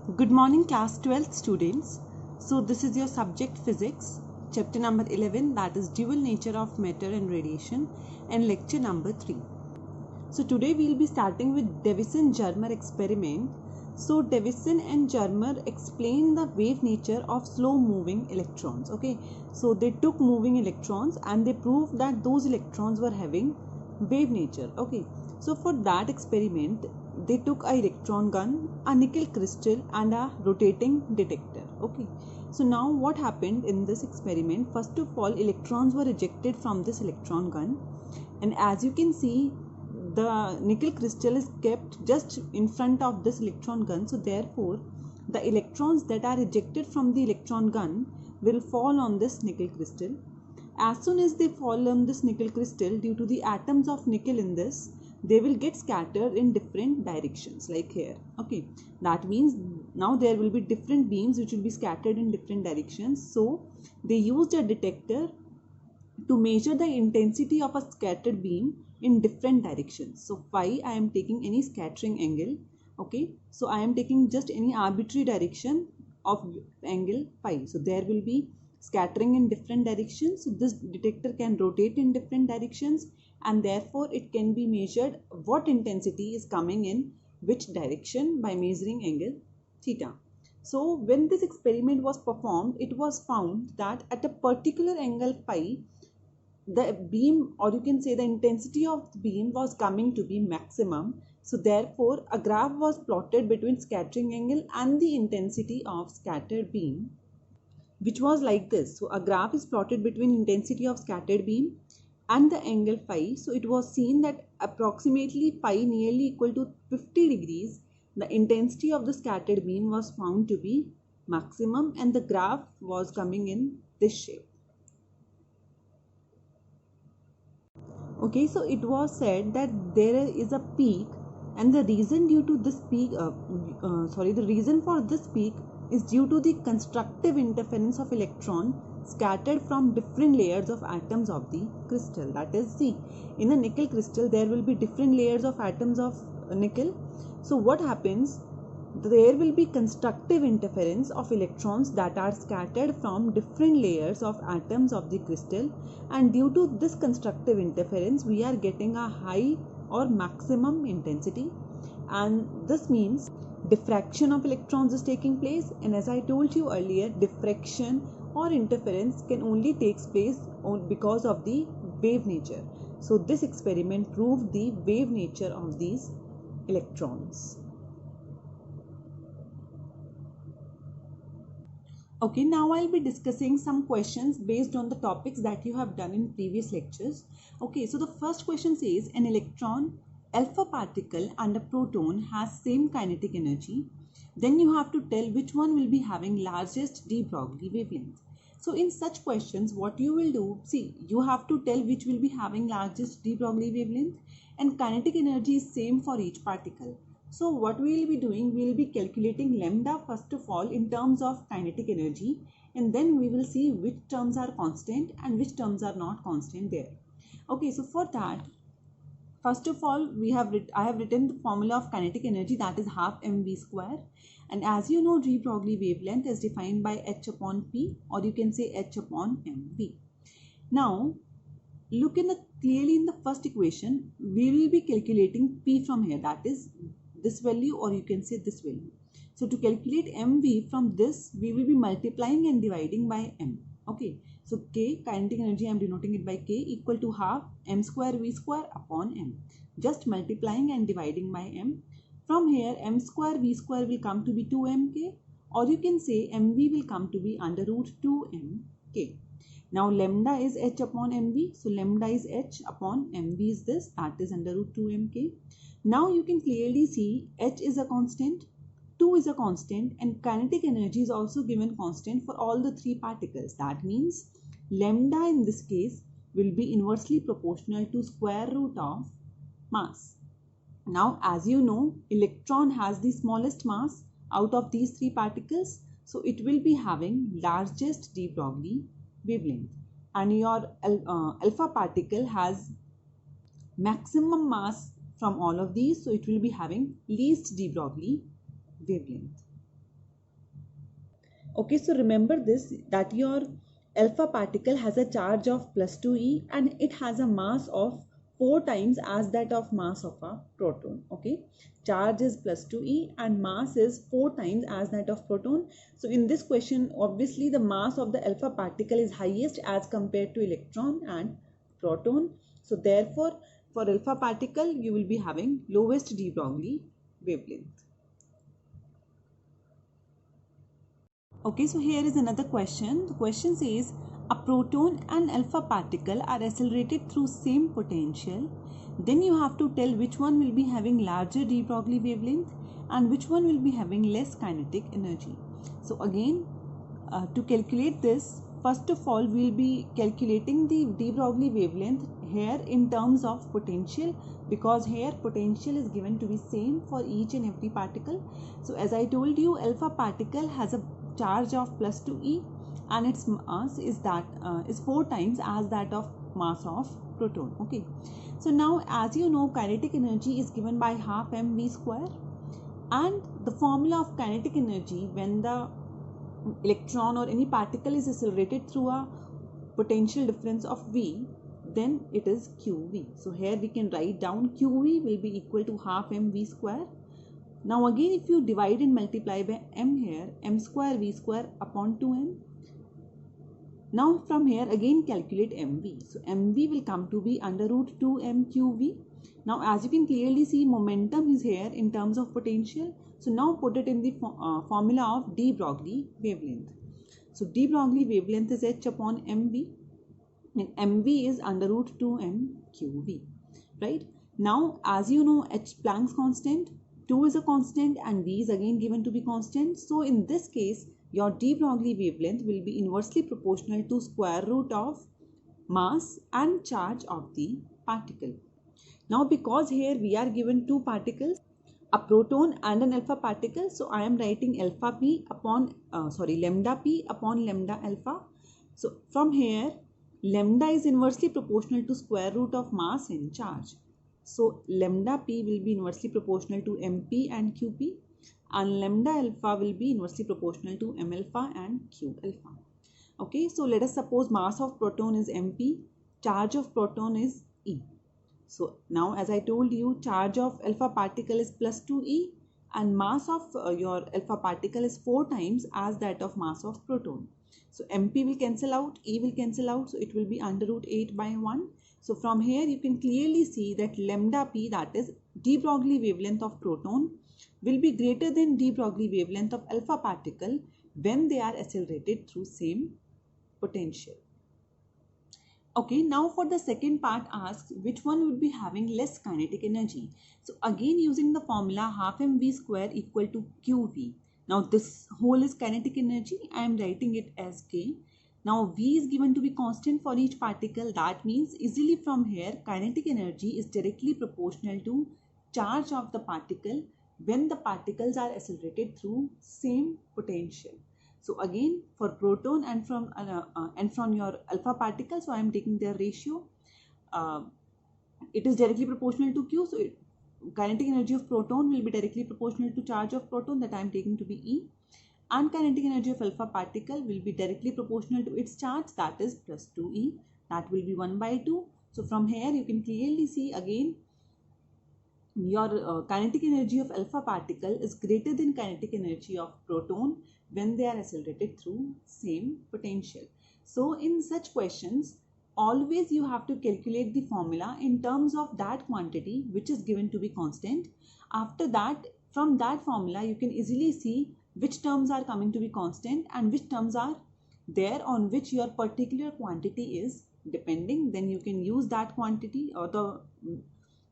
Good morning class 12th students. So this is your subject physics, chapter number 11, that is dual nature of matter and radiation, and lecture number 3. So today we will be starting with Davison-Germer experiment. So Davison and Germer explained the wave nature of slow moving electrons. Okay, so they took moving electrons and they proved that those electrons were having wave nature. Okay, so for that experiment they took a electron gun, a nickel crystal and a rotating detector. Okay, so now what happened in this experiment? First of all, electrons were ejected from this electron gun, and as you can see, the nickel crystal is kept just in front of this electron gun. So therefore the electrons that are ejected from the electron gun will fall on this nickel crystal. As soon as they fall on this nickel crystal, due to the atoms of nickel in this, they will get scattered in different directions, like here. Okay, that means now there will be different beams which will be scattered in different directions. So they used a detector to measure the intensity of a scattered beam in different directions. So phi, I am taking any scattering angle. Okay, so I am taking just any arbitrary direction of angle phi. So there will be scattering in different directions. So this detector can rotate in different directions, and therefore it can be measured what intensity is coming in which direction by measuring angle theta. So when this experiment was performed, it was found that at a particular angle phi, the beam, or you can say the intensity of the beam, was coming to be maximum. So therefore a graph was plotted between scattering angle and the intensity of scattered beam, which was like this. So a graph is plotted between intensity of scattered beam and the angle phi. So it was seen that approximately phi nearly equal to 50 degrees, the intensity of the scattered beam was found to be maximum, and the graph was coming in this shape. Okay, so it was said that there is a peak, and the reason due to this peak, the reason for this peak is due to the constructive interference of electron scattered from different layers of atoms of the crystal. That is, see, in a nickel crystal there will be different layers of atoms of nickel. So what happens? There will be constructive interference of electrons that are scattered from different layers of atoms of the crystal, and due to this constructive interference we are getting a high or maximum intensity, and this means diffraction of electrons is taking place. And as I told you earlier, diffraction or interference can only takes place because of the wave nature. So this experiment proved the wave nature of these electrons. Okay, now I'll be discussing some questions based on the topics that you have done in previous lectures. Okay, so the first question says an electron, alpha particle and a proton has same kinetic energy. Then you have to tell which one will be having largest de Broglie wavelength. So in such questions, what you will do, see, you have to tell which will be having largest de Broglie wavelength, and kinetic energy is same for each particle. So what we will be doing, we will be calculating lambda first of all in terms of kinetic energy, and then we will see which terms are constant and which terms are not constant there. Okay, so for that, first of all, I have written the formula of kinetic energy, that is half mv square, and as you know, de Broglie wavelength is defined by h upon p, or you can say h upon mv. Now look clearly in the first equation, we will be calculating p from here, that is this value, or you can say this value. So to calculate mv from this, we will be multiplying and dividing by m. Okay, so k, kinetic energy, I am denoting it by k, equal to half m square v square upon m. Just multiplying and dividing by m. From here, m square v square will come to be 2mk, or you can say mv will come to be under root 2mk. Now lambda is h upon mv, so lambda is h upon mv is this, that is under root 2mk. Now you can clearly see h is a constant, 2 is a constant, and kinetic energy is also given constant for all the three particles. That means lambda in this case will be inversely proportional to square root of mass. Now as you know, electron has the smallest mass out of these three particles, so it will be having largest de Broglie wavelength, and your alpha particle has maximum mass from all of these, so it will be having least de Broglie wavelength. Okay, so remember this, that your alpha particle has a charge of +2e and it has a mass of 4 times as that of mass of a proton. Okay, charge is +2e and mass is 4 times as that of proton. So in this question, obviously the mass of the alpha particle is highest as compared to electron and proton. So therefore, for alpha particle, you will be having lowest de Broglie wavelength. Okay, so here is another question. The question says a proton and alpha particle are accelerated through same potential. Then you have to tell which one will be having larger de Broglie wavelength and which one will be having less kinetic energy. So again, to calculate this, first of all, we will be calculating the de Broglie wavelength here in terms of potential, because here potential is given to be same for each and every particle. So as I told you, alpha particle has a charge of +2e and its mass is 4 times as that of mass of proton. Okay, so now as you know, kinetic energy is given by half mv square, and the formula of kinetic energy when the electron or any particle is accelerated through a potential difference of v, then it is qv. So here we can write down qv will be equal to half mv square. Now again, if you divide and multiply by m here, m square v square upon 2m. Now from here again calculate mv. So mv will come to be under root 2m qv. Now as you can clearly see, momentum is here in terms of potential. So now put it in the formula of de Broglie wavelength. So de Broglie wavelength is h upon mv, and mv is under root 2m qv. Right? Now as you know, h Planck's constant, 2 is a constant and v is again given to be constant. So in this case, your de Broglie wavelength will be inversely proportional to square root of mass and charge of the particle. Now because here we are given two particles, a proton and an alpha particle, so I am writing alpha p upon lambda p upon lambda alpha. So from here, lambda is inversely proportional to square root of mass and charge. So lambda p will be inversely proportional to mp and qp, and lambda alpha will be inversely proportional to m alpha and q alpha. Okay, so let us suppose mass of proton is mp, charge of proton is e. So now as I told you, charge of alpha particle is +2e and mass of your alpha particle is 4 times as that of mass of proton. So mp will cancel out, e will cancel out, so it will be under root 8 by 1. So from here you can clearly see that lambda p, that is de Broglie wavelength of proton, will be greater than de Broglie wavelength of alpha particle when they are accelerated through same potential. Okay, now for the second part asks which one would be having less kinetic energy. So again using the formula half mv square equal to qv. Now this whole is kinetic energy. I am writing it as k. Now v is given to be constant for each particle. That means easily from here kinetic energy is directly proportional to charge of the particle when the particles are accelerated through same potential. So again for proton and from your alpha particle, so I am taking their ratio. It is directly proportional to q. So kinetic energy of proton will be directly proportional to charge of proton, that I am taking to be e. And kinetic energy of alpha particle will be directly proportional to its charge, that is +2e. That will be 1 by 2. So from here you can clearly see again your kinetic energy of alpha particle is greater than kinetic energy of proton when they are accelerated through same potential. So in such questions, always you have to calculate the formula in terms of that quantity which is given to be constant. After that, from that formula you can easily see which terms are coming to be constant and which terms are there on which your particular quantity is depending. Then you can use that quantity or the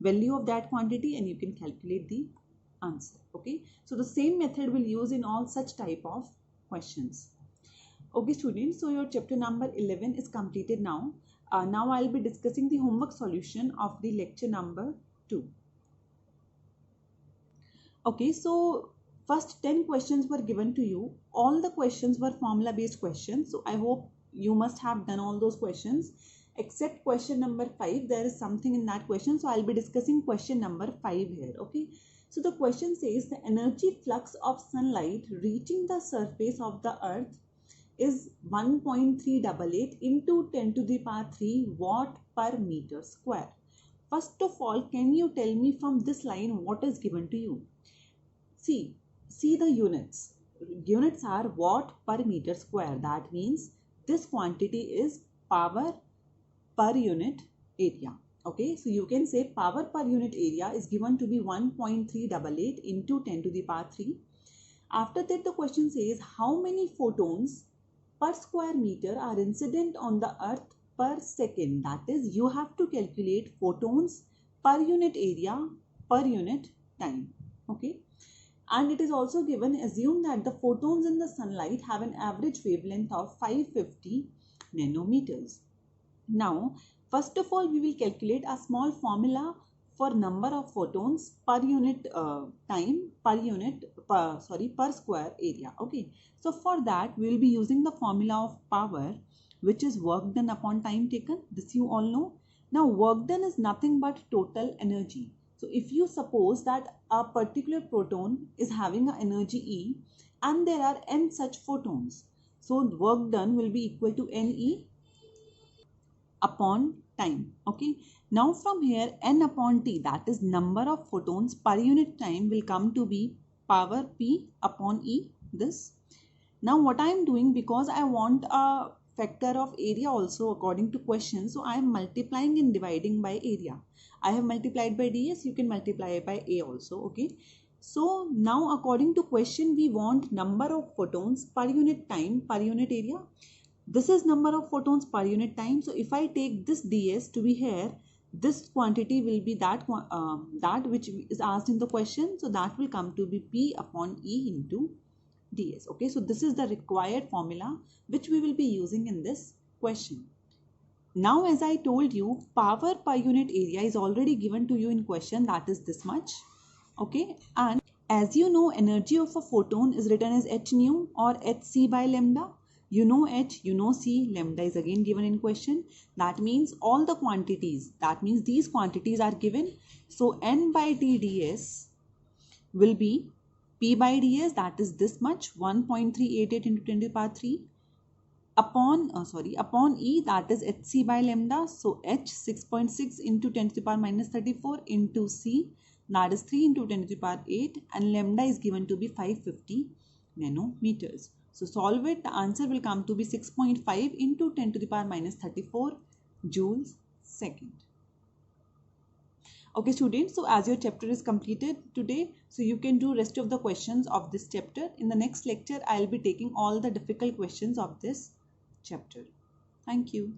value of that quantity and you can calculate the answer. Okay, so the same method will use in all such type of questions. Okay students, so your chapter number 11 is completed now. Now I'll be discussing the homework solution of the lecture number 2. Okay, so first 10 questions were given to you. All the questions were formula based questions, so I hope you must have done all those questions except question number 5. There is something in that question, so I'll be discussing question number 5 here. Okay, So the question says the energy flux of sunlight reaching the surface of the earth is 1.388 into 10 to the power 3 watt per meter square. First of all, can you tell me from this line what is given to you? See the units. Units are watt per meter square. That means this quantity is power per unit area. Okay, so you can say power per unit area is given to be 1.388 into 10 to the power 3. After that, the question says how many photons per square meter are incident on the earth per second. That is, you have to calculate photons per unit area per unit time. Okay, and it is also given, assume that the photons in the sunlight have an average wavelength of 550 nanometers. Now, first of all, we will calculate a small formula for number of photons per unit time, per square area. Okay, so for that we will be using the formula of power, which is work done upon time taken. This you all know. Now, work done is nothing but total energy. So if you suppose that a particular proton is having an energy E and there are n such photons, so work done will be equal to Ne upon time. Okay, now from here n upon t, that is number of photons per unit time, will come to be power P upon E, this. Now what I am doing, because I want a factor of area also according to question, so I am multiplying and dividing by area. I have multiplied by ds, you can multiply by a also. Okay, so now according to question we want number of photons per unit time per unit area. This is number of photons per unit time. So if I take this ds to be here, this quantity will be that which is asked in the question. So that will come to be P upon E into ds. Okay, so this is the required formula which we will be using in this question. Now, as I told you, power per unit area is already given to you in question, that is this much. Okay, and as you know, energy of a photon is written as h nu or hc by lambda. You know h, you know c, lambda is again given in question. That means all the quantities, that means these quantities are given. So n by t ds will be P by ds, that is this much, 1.388 into 10 to the power 3 upon E, that is hc by lambda. So h 6.6 into 10 to the power minus 34 into c, that is 3 into 10 to the power 8, and lambda is given to be 550 nanometers. So solve it, the answer will come to be 6.5 into 10 to the power minus 34 joules second. Okay students, so as your chapter is completed today, so you can do rest of the questions of this chapter. In the next lecture, I will be taking all the difficult questions of this chapter. Thank you.